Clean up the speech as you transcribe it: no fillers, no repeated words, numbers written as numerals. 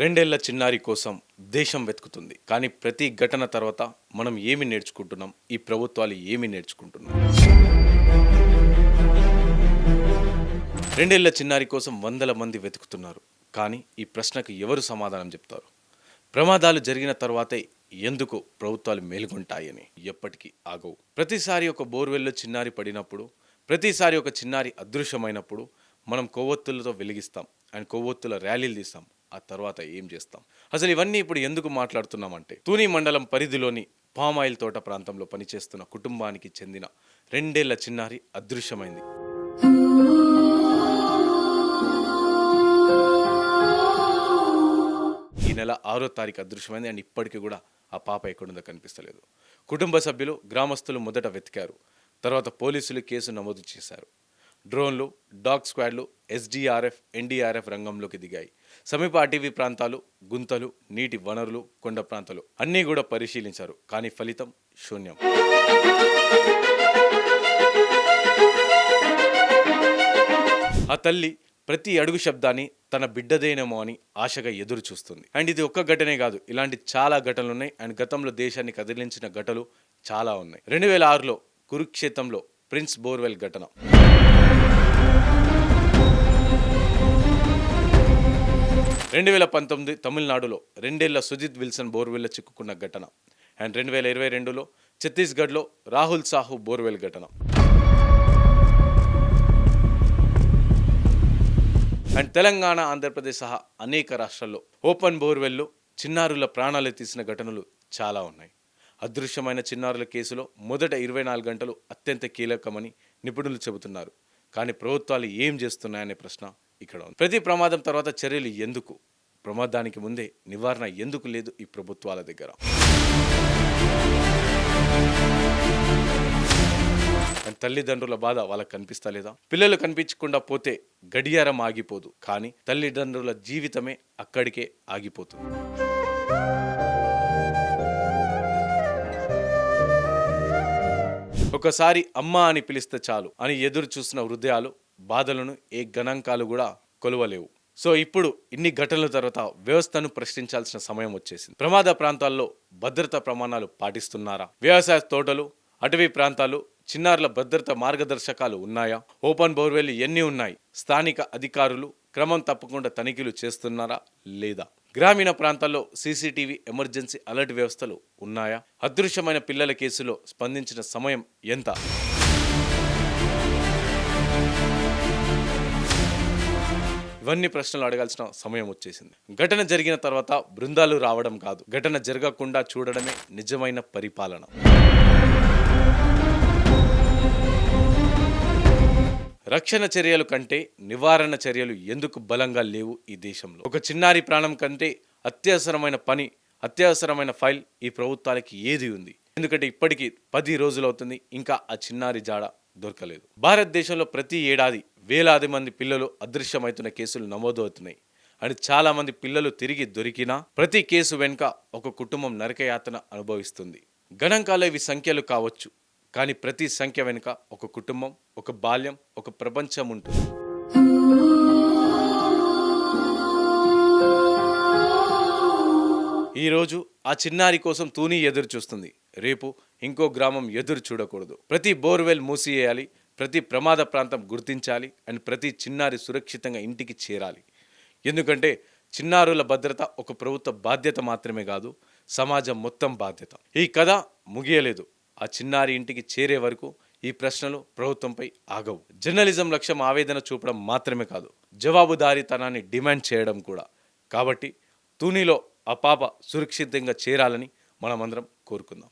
రెండేళ్ల చిన్నారి కోసం దేశం వెతుకుతుంది. కానీ ప్రతి ఘటన తర్వాత మనం ఏమి నేర్చుకుంటున్నాం? ఈ ప్రభుత్వాలు ఏమి నేర్చుకుంటున్నాయి? రెండేళ్ల చిన్నారి కోసం వందల మంది వెతుకుతున్నారు. కానీ ఈ ప్రశ్నకు ఎవరు సమాధానం చెప్తారు? ప్రమాదాలు జరిగిన తర్వాతే ఎందుకు ప్రభుత్వాలు మేలుకొంటాయని ఎప్పటికీ ఆగవు. ప్రతిసారి ఒక బోర్వెల్లో చిన్నారి పడినప్పుడు, ప్రతిసారి ఒక చిన్నారి అదృశ్యమైనప్పుడు మనం కొవ్వొత్తులతో వెలిగిస్తాం అండ్ కొవ్వొత్తుల ర్యాలీలు తీస్తాం. ఆ తర్వాత ఏం చేస్తాం? అసలు ఇవన్నీ ఇప్పుడు ఎందుకు మాట్లాడుతున్నామంటే, తూని మండలం పరిధిలోని పామాయిల్ తోట ప్రాంతంలో పనిచేస్తున్న కుటుంబానికి చెందిన రెండేళ్ల చిన్నారి అదృశ్యమైంది. ఈ నెల 6వ తారీఖు అదృశ్యమైంది అండ్ ఇప్పటికీ కూడా ఆ పాప ఎక్కడుందో కనిపిస్తలేదు. కుటుంబ సభ్యులు, గ్రామస్తులు మొదట వెతికారు. తర్వాత పోలీసులు కేసు నమోదు చేశారు. డ్రోన్లు, డాగ్ స్క్వాడ్లు, ఎస్డీఆర్ఎఫ్, ఎన్డీఆర్ఎఫ్ రంగంలోకి దిగాయి. సమీప అటవీ ప్రాంతాలు, గుంతలు, నీటి వనరులు, కొండ ప్రాంతాలు అన్నీ కూడా పరిశీలించారు. కానీ ఫలితం శూన్యం. ఆ తల్లి ప్రతి అడుగు శబ్దాన్ని తన బిడ్డదేనేమో అని ఆశగా ఎదురు చూస్తుంది. అండ్ ఇది ఒక్క ఘటనే కాదు, ఇలాంటి చాలా ఘటనలు ఉన్నాయి. అండ్ గతంలో దేశాన్ని కదిలించిన ఘటనలు చాలా ఉన్నాయి. 2006లో కురుక్షేత్రంలో ప్రిన్స్ బోర్వెల్ ఘటన, 2019 తమిళనాడులో రెండేళ్ల సుజిత్ విల్సన్ బోర్వెల్లో చిక్కుకున్న ఘటన, అండ్ 2022లో ఛత్తీస్గఢ్లో రాహుల్ సాహు బోర్వెల్ ఘటన, అండ్ తెలంగాణ, ఆంధ్రప్రదేశ్ సహా అనేక రాష్ట్రాల్లో ఓపెన్ బోర్వెల్లో చిన్నారుల ప్రాణాలు తీసిన ఘటనలు చాలా ఉన్నాయి. అదృశ్యమైన చిన్నారుల కేసులో మొదట 24 గంటలు అత్యంత కీలకమని నిపుణులు చెబుతున్నారు. కానీ ప్రభుత్వాలు ఏం చేస్తున్నాయనే ప్రశ్న ఇక్కడ ఉంది. ప్రతి ప్రమాదం తర్వాత చర్యలు ఎందుకు? ప్రమాదానికి ముందే నివారణ ఎందుకు లేదు ఈ ప్రభుత్వాల దగ్గర? తల్లిదండ్రుల బాధ వాళ్ళకి కనిపిస్తలేదా? పిల్లలు కనిపించకుండా పోతే గడియారం ఆగిపోదు, కానీ తల్లిదండ్రుల జీవితమే అక్కడికే ఆగిపోతుంది. ఒకసారి అమ్మ అని పిలిస్తే చాలు అని ఎదురు చూసిన హృదయాలు బాధలను ఏ గణాంకాలు కూడా కొలవలేవు. సో ఇప్పుడు ఇన్ని ఘటనల తర్వాత వ్యవస్థను ప్రశ్నించాల్సిన సమయం వచ్చేసింది. ప్రమాద ప్రాంతాల్లో భద్రతా ప్రమాణాలు పాటిస్తున్నారా? వ్యవసాయ తోటలు, అటవీ ప్రాంతాలు, చిన్నారుల భద్రత మార్గదర్శకాలు ఉన్నాయా? ఓపెన్ బోర్వెల్ ఎన్ని ఉన్నాయి? స్థానిక అధికారులు క్రమం తప్పకుండా తనిఖీలు చేస్తున్నారా లేదా? గ్రామీణ ప్రాంతాల్లో సీసీటీవీ, ఎమర్జెన్సీ అలర్ట్ వ్యవస్థలు ఉన్నాయా? అదృశ్యమైన పిల్లల కేసులో స్పందించిన సమయం ఎంత? ఇవన్నీ ప్రశ్నలు అడగాల్సిన సమయం వచ్చేసింది. ఘటన జరిగిన తర్వాత బృందాలు రావడం కాదు, ఘటన జరగకుండా చూడడమే నిజమైన పరిపాలన. రక్షణ చర్యలు కంటే నివారణ చర్యలు ఎందుకు బలంగా లేవు ఈ దేశంలో? ఒక చిన్నారి ప్రాణం కంటే అత్యవసరమైన పని, అత్యవసరమైన ఫైల్ ఈ ప్రభుత్వాలకి ఏది ఉంది? ఎందుకంటే ఇప్పటికీ 10 రోజులు అవుతుంది, ఇంకా ఆ చిన్నారి జాడ దొరకలేదు. భారతదేశంలో ప్రతి ఏడాది వేలాది మంది పిల్లలు అదృశ్యమవుతున్న కేసులు నమోదు అవుతున్నాయి. అని చాలా మంది పిల్లలు తిరిగి దొరికినా ప్రతి కేసు వెనుక ఒక కుటుంబం నరకయాతన అనుభవిస్తుంది. గణాంకాలు ఇవి సంఖ్యలు కావచ్చు, కానీ ప్రతి సంఖ్య వెనుక ఒక కుటుంబం, ఒక బాల్యం, ఒక ప్రపంచం ఉంటుంది. ఈరోజు ఆ చిన్నారి కోసం తూని ఎదురు చూస్తుంది. రేపు ఇంకో గ్రామం ఎదురు చూడకూడదు. ప్రతి బోర్వెల్ మూసివేయాలి, ప్రతి ప్రమాద ప్రాంతం గుర్తించాలి, అండ్ ప్రతి చిన్నారి సురక్షితంగా ఇంటికి చేరాలి. ఎందుకంటే చిన్నారుల భద్రత ఒక ప్రభుత్వ బాధ్యత మాత్రమే కాదు, సమాజం మొత్తం బాధ్యత. ఈ కథ ముగియలేదు. ఆ చిన్నారి ఇంటికి చేరే వరకు ఈ ప్రశ్నలు ప్రభుత్వంపై ఆగవు. జర్నలిజం లక్ష్యం ఆవేదన చూపడం మాత్రమే కాదు, జవాబుదారీతనాన్ని డిమాండ్ చేయడం కూడా. కాబట్టి తూనిలో ఆ పాప సురక్షితంగా చేరాలని మనమందరం కోరుకుందాం.